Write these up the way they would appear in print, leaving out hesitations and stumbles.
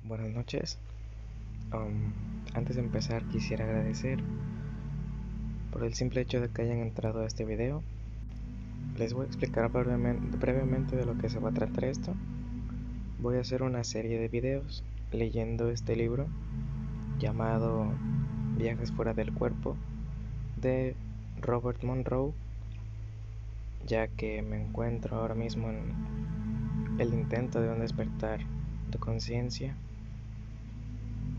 Buenas noches. Antes de empezar quisiera agradecer por el simple hecho de que hayan entrado a este video. Les voy a explicar brevemente de lo que se va a tratar esto. Voy a hacer una serie de videos leyendo este libro llamado Viajes fuera del cuerpo de Robert Monroe, ya que me encuentro ahora mismo en el intento de un despertar de conciencia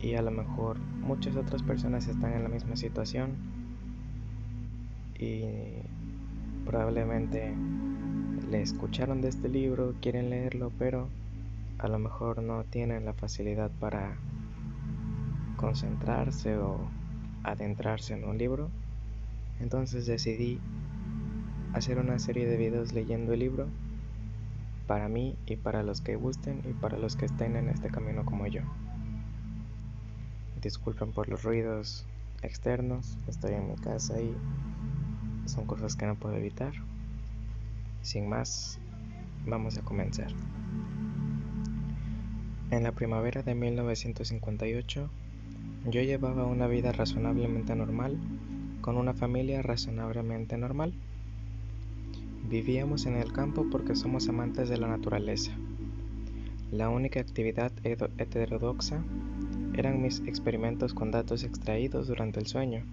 y a lo mejor muchas otras personas están en la misma situación y probablemente le escucharon de este libro, quieren leerlo, pero a lo mejor no tienen la facilidad para concentrarse o adentrarse en un libro. Entonces decidí hacer una serie de videos leyendo el libro para mí y para los que gusten y para los que estén en este camino como yo. Disculpen por los ruidos externos, estoy en mi casa y son cosas que no puedo evitar. Sin más, vamos a comenzar. En la primavera de 1958, yo llevaba una vida razonablemente normal, con una familia razonablemente normal. Vivíamos en el campo porque somos amantes de la naturaleza. La única actividad heterodoxa eran mis experimentos con datos extraídos durante el sueño,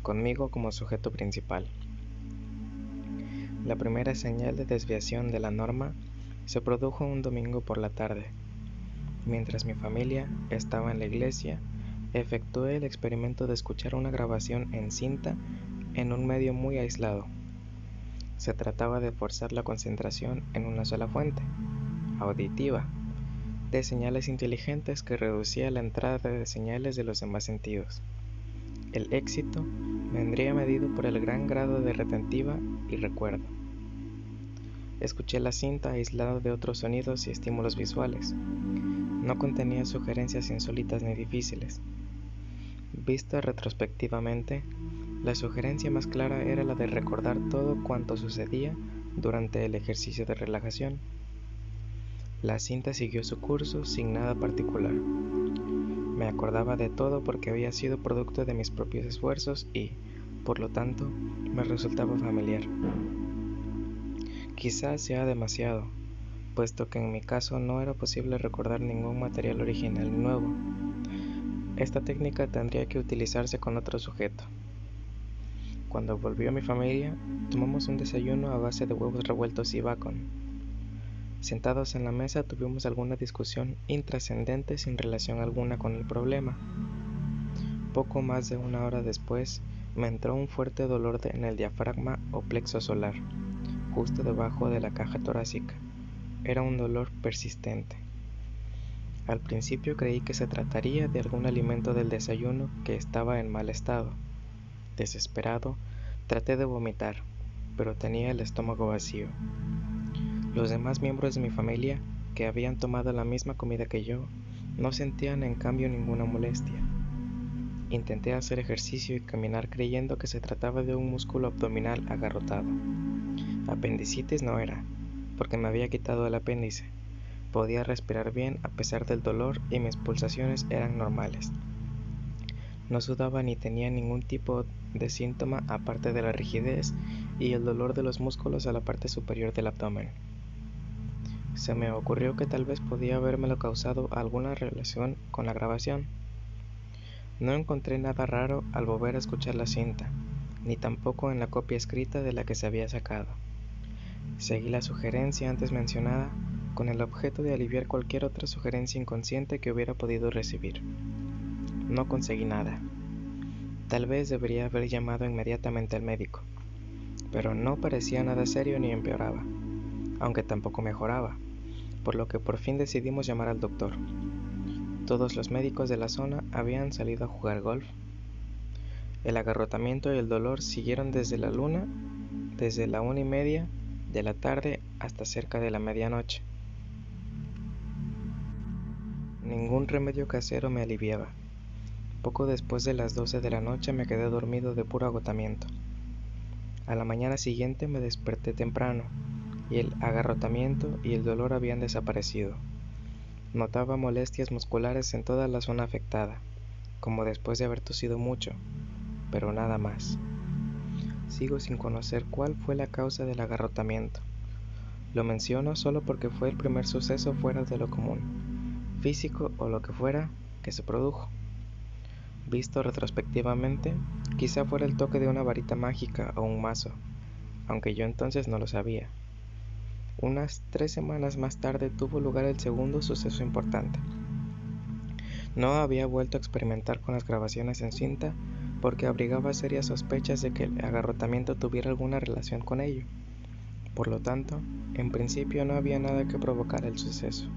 conmigo como sujeto principal. La primera señal de desviación de la norma se produjo un domingo por la tarde. Mientras mi familia estaba en la iglesia, efectué el experimento de escuchar una grabación en cinta en un medio muy aislado. Se trataba de forzar la concentración en una sola fuente, auditiva, de señales inteligentes que reducía la entrada de señales de los demás sentidos. El éxito vendría medido por el gran grado de retentiva y recuerdo. Escuché la cinta aislada de otros sonidos y estímulos visuales. No contenía sugerencias insólitas ni difíciles. Vista retrospectivamente, la sugerencia más clara era la de recordar todo cuanto sucedía durante el ejercicio de relajación. La cinta siguió su curso sin nada particular. Me acordaba de todo porque había sido producto de mis propios esfuerzos y, por lo tanto, me resultaba familiar. Quizás sea demasiado, puesto que en mi caso no era posible recordar ningún material original ni nuevo. Esta técnica tendría que utilizarse con otro sujeto. Cuando volvió mi familia, tomamos un desayuno a base de huevos revueltos y bacon. Sentados en la mesa tuvimos alguna discusión intrascendente sin relación alguna con el problema. Poco más de una hora después, me entró un fuerte dolor en el diafragma o plexo solar, justo debajo de la caja torácica. Era un dolor persistente. Al principio creí que se trataría de algún alimento del desayuno que estaba en mal estado. Desesperado, traté de vomitar, pero tenía el estómago vacío. Los demás miembros de mi familia, que habían tomado la misma comida que yo, no sentían en cambio ninguna molestia. Intenté hacer ejercicio y caminar creyendo que se trataba de un músculo abdominal agarrotado. Apendicitis no era, porque me había quitado el apéndice. Podía respirar bien a pesar del dolor y mis pulsaciones eran normales. No sudaba ni tenía ningún tipo de síntoma aparte de la rigidez y el dolor de los músculos a la parte superior del abdomen. Se me ocurrió que tal vez podía habérmelo causado alguna relación con la grabación. No encontré nada raro al volver a escuchar la cinta, ni tampoco en la copia escrita de la que se había sacado. Seguí la sugerencia antes mencionada con el objeto de aliviar cualquier otra sugerencia inconsciente que hubiera podido recibir. No conseguí nada. Tal vez debería haber llamado inmediatamente al médico, pero no parecía nada serio ni empeoraba, aunque tampoco mejoraba, por lo que por fin decidimos llamar al doctor. Todos los médicos de la zona habían salido a jugar golf. El agarrotamiento y el dolor siguieron desde la 1:30 de la tarde hasta cerca de la medianoche. Ningún remedio casero me aliviaba. Poco después de las 12 de la noche me quedé dormido de puro agotamiento. A la mañana siguiente me desperté temprano y el agarrotamiento y el dolor habían desaparecido. Notaba molestias musculares en toda la zona afectada, como después de haber tosido mucho, pero nada más. Sigo sin conocer cuál fue la causa del agarrotamiento. Lo menciono solo porque fue el primer suceso fuera de lo común, físico o lo que fuera, que se produjo. Visto retrospectivamente, quizá fuera el toque de una varita mágica o un mazo, aunque yo entonces no lo sabía. Unas 3 semanas más tarde tuvo lugar el segundo suceso importante. No había vuelto a experimentar con las grabaciones en cinta porque abrigaba serias sospechas de que el agarrotamiento tuviera alguna relación con ello. Por lo tanto, en principio no había nada que provocara el suceso.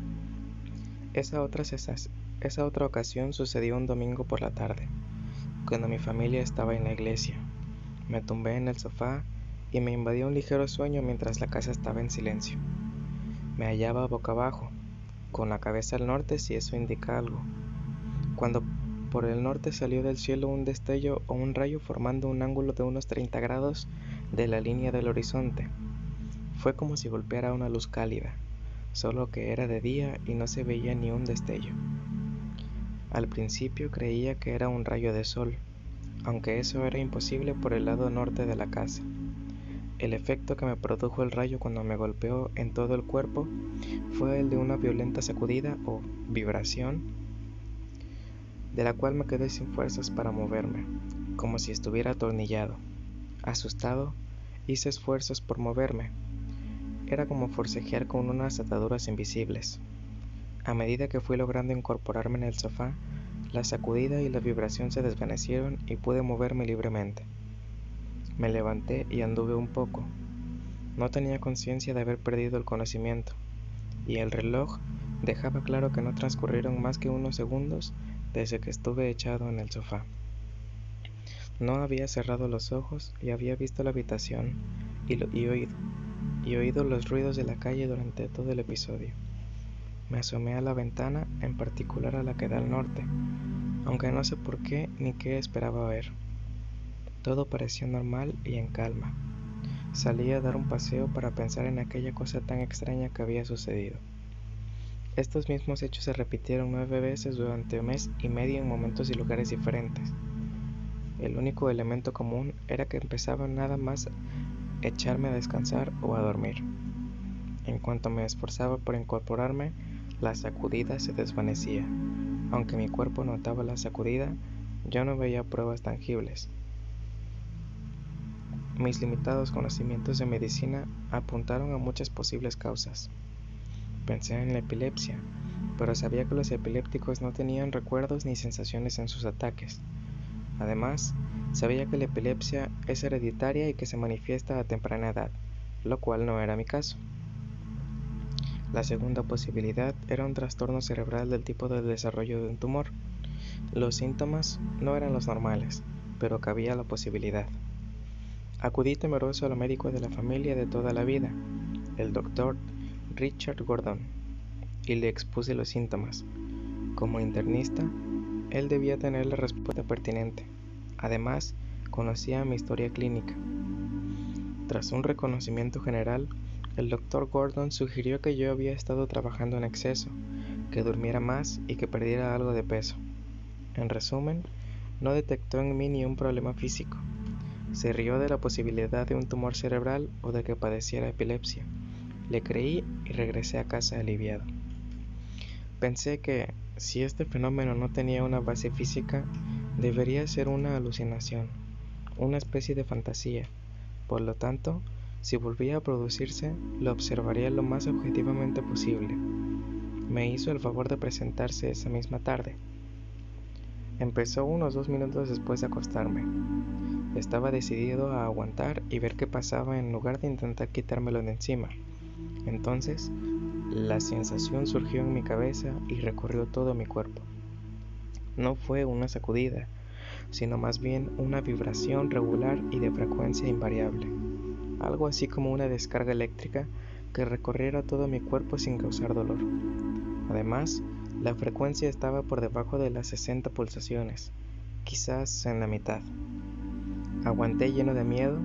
Esa otra ocasión sucedió un domingo por la tarde, cuando mi familia estaba en la iglesia. Me tumbé en el sofá y me invadió un ligero sueño mientras la casa estaba en silencio. Me hallaba boca abajo, con la cabeza al norte si eso indica algo, cuando por el norte salió del cielo un destello o un rayo formando un ángulo de unos 30 grados de la línea del horizonte. Fue como si golpeara una luz cálida, solo que era de día y no se veía ni un destello. Al principio creía que era un rayo de sol, aunque eso era imposible por el lado norte de la casa. El efecto que me produjo el rayo cuando me golpeó en todo el cuerpo fue el de una violenta sacudida o vibración, de la cual me quedé sin fuerzas para moverme, como si estuviera atornillado. Asustado, hice esfuerzos por moverme. Era como forcejear con unas ataduras invisibles. A medida que fui logrando incorporarme en el sofá, la sacudida y la vibración se desvanecieron y pude moverme libremente. Me levanté y anduve un poco. No tenía conciencia de haber perdido el conocimiento, y el reloj dejaba claro que no transcurrieron más que unos segundos desde que estuve echado en el sofá. No había cerrado los ojos y había visto la habitación y oído los ruidos de la calle durante todo el episodio. Me asomé a la ventana, en particular a la que da al norte, aunque no sé por qué ni qué esperaba ver. Todo pareció normal y en calma. Salí a dar un paseo para pensar en aquella cosa tan extraña que había sucedido. Estos mismos hechos se repitieron 9 veces durante un mes y medio en momentos y lugares diferentes. El único elemento común era que empezaba nada más echarme a descansar o a dormir. En cuanto me esforzaba por incorporarme, la sacudida se desvanecía. Aunque mi cuerpo notaba la sacudida, yo no veía pruebas tangibles. Mis limitados conocimientos de medicina apuntaron a muchas posibles causas. Pensé en la epilepsia, pero sabía que los epilépticos no tenían recuerdos ni sensaciones en sus ataques. Además, sabía que la epilepsia es hereditaria y que se manifiesta a temprana edad, lo cual no era mi caso. La segunda posibilidad era un trastorno cerebral del tipo de desarrollo de un tumor. Los síntomas no eran los normales, pero cabía la posibilidad. Acudí temeroso al médico de la familia de toda la vida, el doctor Richard Gordon, y le expuse los síntomas. Como internista, él debía tener la respuesta pertinente. Además, conocía mi historia clínica. Tras un reconocimiento general, el doctor Gordon sugirió que yo había estado trabajando en exceso, que durmiera más y que perdiera algo de peso. En resumen, no detectó en mí ni un problema físico. Se rió de la posibilidad de un tumor cerebral o de que padeciera epilepsia. Le creí y regresé a casa aliviado. Pensé que, si este fenómeno no tenía una base física, debería ser una alucinación, una especie de fantasía. Por lo tanto, si volvía a producirse, lo observaría lo más objetivamente posible. Me hizo el favor de presentarse esa misma tarde. Empezó unos 2 minutos después de acostarme. Estaba decidido a aguantar y ver qué pasaba en lugar de intentar quitármelo de encima. Entonces, la sensación surgió en mi cabeza y recorrió todo mi cuerpo. No fue una sacudida, sino más bien una vibración regular y de frecuencia invariable. Algo así como una descarga eléctrica que recorriera todo mi cuerpo sin causar dolor. Además, la frecuencia estaba por debajo de las 60 pulsaciones, quizás en la mitad. Aguanté lleno de miedo,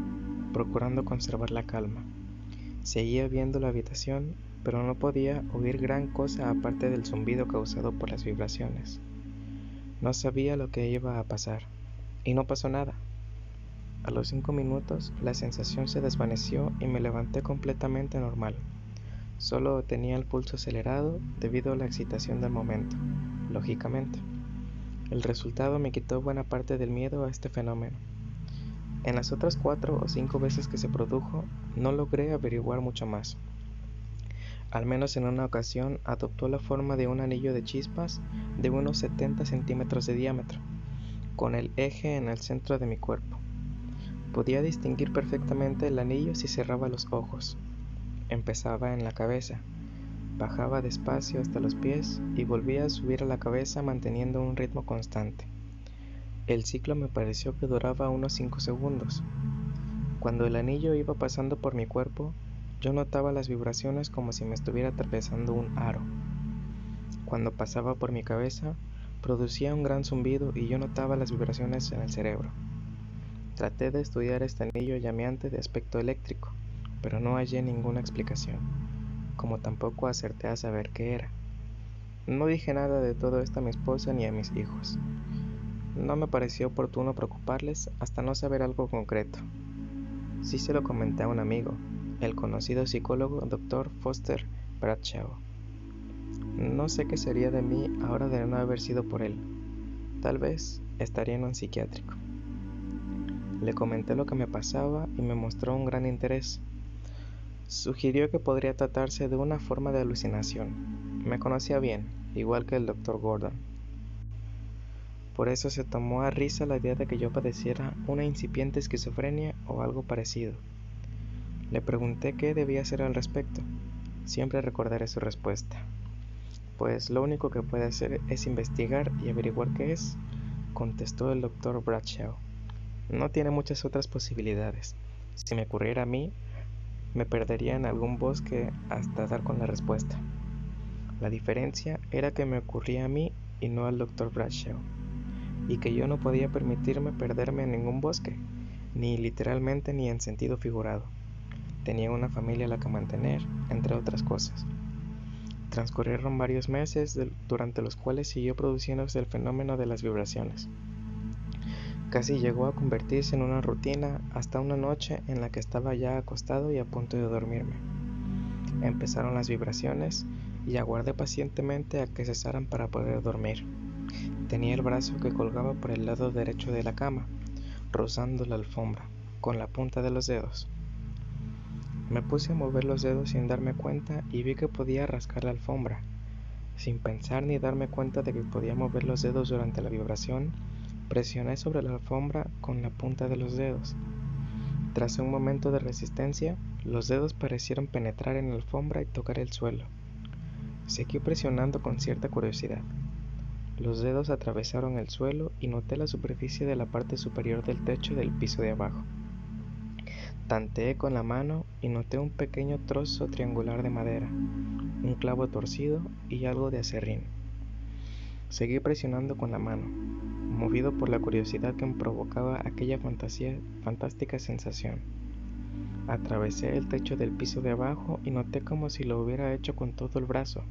procurando conservar la calma. Seguía viendo la habitación pero no podía oír gran cosa aparte del zumbido causado por las vibraciones. No sabía lo que iba a pasar, y no pasó nada. A los 5 minutos, la sensación se desvaneció y me levanté completamente normal. Solo tenía el pulso acelerado debido a la excitación del momento, lógicamente. El resultado me quitó buena parte del miedo a este fenómeno. En las otras 4 o 5 veces que se produjo, no logré averiguar mucho más. Al menos en una ocasión adoptó la forma de un anillo de chispas de unos 70 centímetros de diámetro, con el eje en el centro de mi cuerpo. Podía distinguir perfectamente el anillo si cerraba los ojos. Empezaba en la cabeza, bajaba despacio hasta los pies y volvía a subir a la cabeza manteniendo un ritmo constante. El ciclo me pareció que duraba unos 5 segundos. Cuando el anillo iba pasando por mi cuerpo, yo notaba las vibraciones como si me estuviera atravesando un aro. Cuando pasaba por mi cabeza, producía un gran zumbido y yo notaba las vibraciones en el cerebro. Traté de estudiar este anillo llameante de aspecto eléctrico, pero no hallé ninguna explicación, como tampoco acerté a saber qué era. No dije nada de todo esto a mi esposa ni a mis hijos. No me pareció oportuno preocuparles hasta no saber algo concreto. Sí se lo comenté a un amigo, el conocido psicólogo Dr. Foster Bradshaw. No sé qué sería de mí ahora de no haber sido por él. Tal vez estaría en un psiquiátrico. Le comenté lo que me pasaba y me mostró un gran interés. Sugirió que podría tratarse de una forma de alucinación. Me conocía bien, igual que el Dr. Gordon. Por eso se tomó a risa la idea de que yo padeciera una incipiente esquizofrenia o algo parecido. Le pregunté qué debía hacer al respecto. Siempre recordaré su respuesta. Pues lo único que puede hacer es investigar y averiguar qué es, contestó el Dr. Bradshaw. No tiene muchas otras posibilidades. Si me ocurriera a mí, me perdería en algún bosque hasta dar con la respuesta. La diferencia era que me ocurría a mí y no al Dr. Bradshaw, y que yo no podía permitirme perderme en ningún bosque, ni literalmente ni en sentido figurado. Tenía una familia a la que mantener, entre otras cosas. Transcurrieron varios meses durante los cuales siguió produciéndose el fenómeno de las vibraciones. Casi llegó a convertirse en una rutina hasta una noche en la que estaba ya acostado y a punto de dormirme. Empezaron las vibraciones y aguardé pacientemente a que cesaran para poder dormir. Tenía el brazo que colgaba por el lado derecho de la cama, rozando la alfombra, con la punta de los dedos. Me puse a mover los dedos sin darme cuenta y vi que podía rascar la alfombra. Sin pensar ni darme cuenta de que podía mover los dedos durante la vibración, presioné sobre la alfombra con la punta de los dedos. Tras un momento de resistencia, los dedos parecieron penetrar en la alfombra y tocar el suelo. Seguí presionando con cierta curiosidad. Los dedos atravesaron el suelo y noté la superficie de la parte superior del techo del piso de abajo. Tanteé con la mano y noté un pequeño trozo triangular de madera, un clavo torcido y algo de aserrín. Seguí presionando con la mano, movido por la curiosidad que me provocaba aquella fantástica sensación. Atravesé el techo del piso de abajo y noté como si lo hubiera hecho con todo el brazo.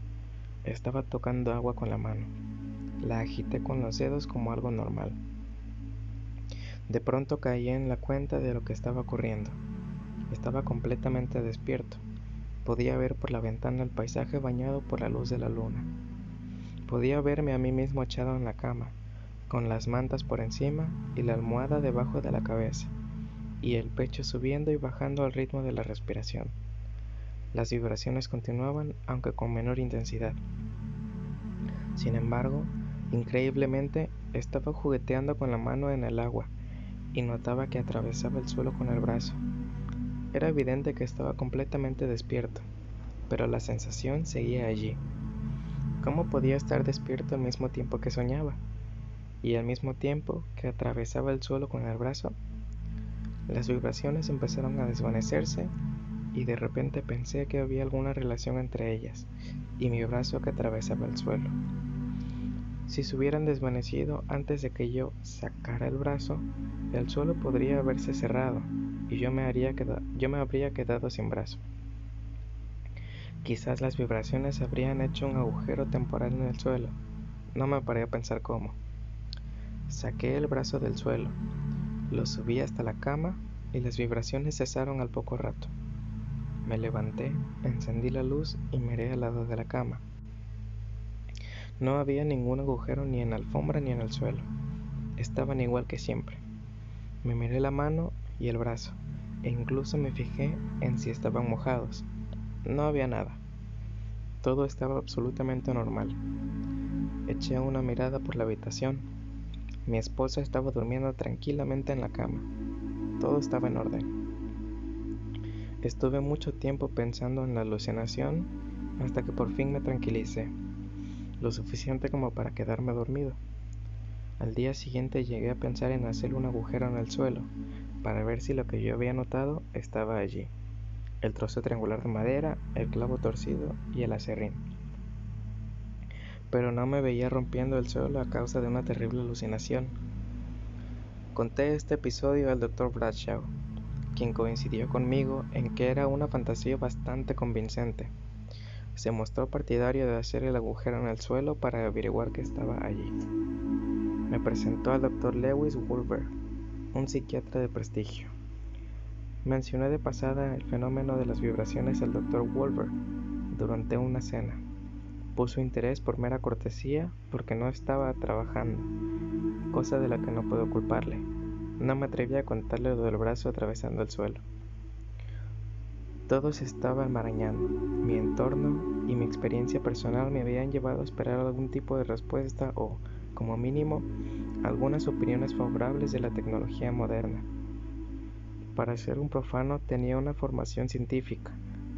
Estaba tocando agua con la mano. La agité con los dedos como algo normal. De pronto caí en la cuenta de lo que estaba ocurriendo. Estaba completamente despierto. Podía ver por la ventana el paisaje bañado por la luz de la luna. Podía verme a mí mismo echado en la cama, con las mantas por encima y la almohada debajo de la cabeza, y el pecho subiendo y bajando al ritmo de la respiración. Las vibraciones continuaban, aunque con menor intensidad. Sin embargo, increíblemente, estaba jugueteando con la mano en el agua, y notaba que atravesaba el suelo con el brazo. Era evidente que estaba completamente despierto, pero la sensación seguía allí. ¿Cómo podía estar despierto al mismo tiempo que soñaba? Y al mismo tiempo que atravesaba el suelo con el brazo. Las vibraciones empezaron a desvanecerse y de repente pensé que había alguna relación entre ellas y mi brazo que atravesaba el suelo. Si se hubieran desvanecido antes de que yo sacara el brazo, el suelo podría haberse cerrado y yo me habría quedado sin brazo. Quizás las vibraciones habrían hecho un agujero temporal en el suelo. No me paré a pensar cómo. Saqué el brazo del suelo, lo subí hasta la cama y las vibraciones cesaron al poco rato. Me levanté, encendí la luz y miré al lado de la cama. No había ningún agujero ni en la alfombra ni en el suelo. Estaban igual que siempre. Me miré la mano y el brazo, e incluso me fijé en si estaban mojados. No había nada. Todo estaba absolutamente normal. Eché una mirada por la habitación. Mi esposa estaba durmiendo tranquilamente en la cama. Todo estaba en orden. Estuve mucho tiempo pensando en la alucinación hasta que por fin me tranquilicé, lo suficiente como para quedarme dormido. Al día siguiente llegué a pensar en hacer un agujero en el suelo para ver si lo que yo había notado estaba allí: el trozo triangular de madera, el clavo torcido y el aserrín. Pero no me veía rompiendo el suelo a causa de una terrible alucinación. Conté este episodio al Dr. Bradshaw, quien coincidió conmigo en que era una fantasía bastante convincente. Se mostró partidario de hacer el agujero en el suelo para averiguar qué estaba allí. Me presentó al Dr. Lewis Wolver, un psiquiatra de prestigio. Mencioné de pasada el fenómeno de las vibraciones al Dr. Wolver durante una cena. Puso interés por mera cortesía porque no estaba trabajando, cosa de la que no puedo culparle. No me atreví a contarle lo del brazo atravesando el suelo. Todo se estaba enmarañando. Mi entorno y mi experiencia personal me habían llevado a esperar algún tipo de respuesta o, como mínimo, algunas opiniones favorables de la tecnología moderna. Para ser un profano tenía una formación científica,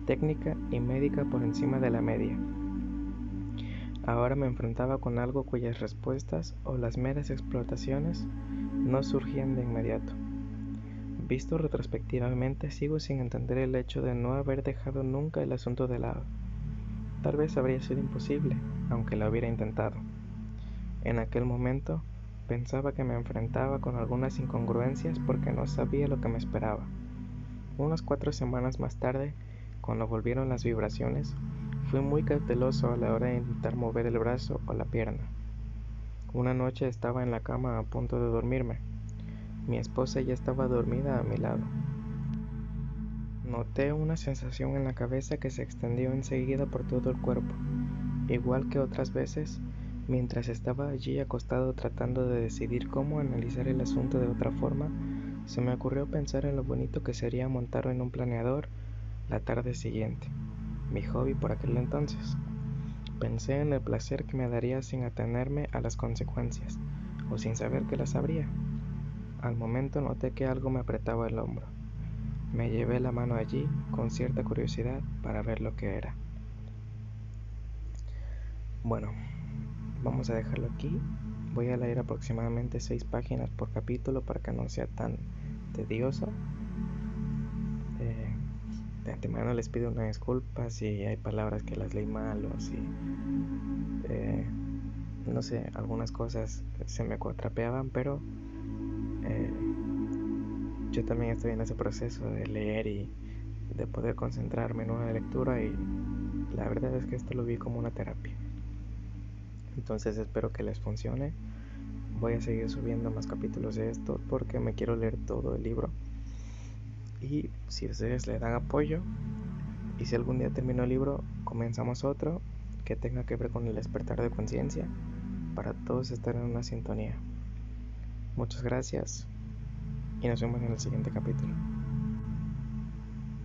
técnica y médica por encima de la media. Ahora me enfrentaba con algo cuyas respuestas o las meras explotaciones no surgían de inmediato. Visto retrospectivamente, sigo sin entender el hecho de no haber dejado nunca el asunto de lado. Tal vez habría sido imposible, aunque lo hubiera intentado. En aquel momento, pensaba que me enfrentaba con algunas incongruencias porque no sabía lo que me esperaba. Unas 4 semanas más tarde, cuando volvieron las vibraciones, fui muy cauteloso a la hora de intentar mover el brazo o la pierna. Una noche estaba en la cama a punto de dormirme. Mi esposa ya estaba dormida a mi lado. Noté una sensación en la cabeza que se extendió enseguida por todo el cuerpo. Igual que otras veces, mientras estaba allí acostado tratando de decidir cómo analizar el asunto de otra forma, se me ocurrió pensar en lo bonito que sería montar en un planeador la tarde siguiente, mi hobby por aquel entonces. Pensé en el placer que me daría sin atenerme a las consecuencias, o sin saber que las habría. Al momento noté que algo me apretaba el hombro. Me llevé la mano allí con cierta curiosidad para ver lo que era. Bueno, vamos a dejarlo aquí. Voy a leer aproximadamente 6 páginas por capítulo para que no sea tan tedioso. De antemano les pido una disculpa si hay palabras que las leí mal o si, no sé, algunas cosas se me cuatrapeaban, pero yo también estoy en ese proceso de leer y de poder concentrarme en una lectura, y la verdad es que esto lo vi como una terapia. Entonces espero que les funcione. Voy a seguir subiendo más capítulos de esto porque me quiero leer todo el libro. Y si ustedes le dan apoyo, y si algún día termino el libro, comenzamos otro que tenga que ver con el despertar de conciencia, para todos estar en una sintonía. Muchas gracias y nos vemos en el siguiente capítulo.